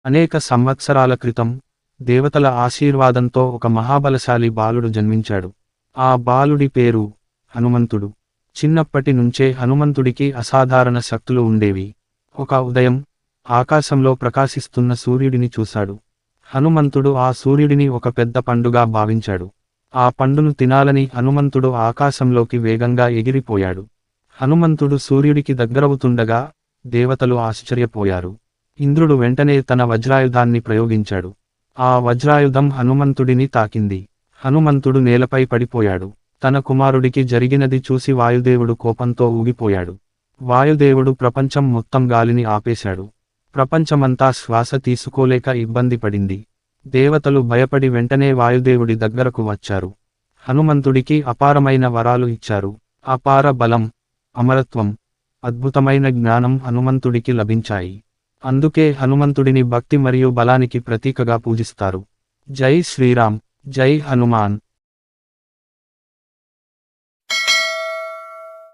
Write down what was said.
అనేక సంవత్సరాల క్రితం దేవతల ఆశీర్వాదంతో ఒక మహాబలశాలి బాలుడు జన్మించాడు. ఆ బాలుడి పేరు హనుమంతుడు. చిన్నప్పటి నుంచే హనుమంతుడికి అసాధారణ శక్తులు ఉండేవి. ఒక ఉదయం ఆకాశంలో ప్రకాశిస్తున్న సూర్యుడిని చూశాడు. హనుమంతుడు ఆ సూర్యుడిని ఒక పెద్ద పండుగా భావించాడు. ఆ పండును తినాలని హనుమంతుడు ఆకాశంలోకి వేగంగా ఎగిరిపోయాడు. హనుమంతుడు సూర్యుడికి దగ్గరవుతుండగా దేవతలు ఆశ్చర్యపోయారు. ఇంద్రుడు వెంటనే తన వజ్రాయుధాన్ని ప్రయోగించాడు. ఆ వజ్రాయుధం హనుమంతుడిని తాకింది. హనుమంతుడు నేలపై పడిపోయాడు. తన కుమారుడికి జరిగినది చూసి వాయుదేవుడు కోపంతో ఊగిపోయాడు. వాయుదేవుడు ప్రపంచం మొత్తం గాలిని ఆపేశాడు. ప్రపంచమంతా శ్వాస తీసుకోలేక ఇబ్బంది పడింది. దేవతలు భయపడి వెంటనే వాయుదేవుడి దగ్గరకు వచ్చారు. హనుమంతుడికి అపారమైన వరాలు ఇచ్చారు. అపార బలం, అమరత్వం, అద్భుతమైన జ్ఞానం హనుమంతుడికి లభించాయి. అందుకే హనుమంతుడిని భక్తి మరియు బలానికి ప్రతీకగా పూజిస్తారు. జై శ్రీరామ్, జై హనుమాన్.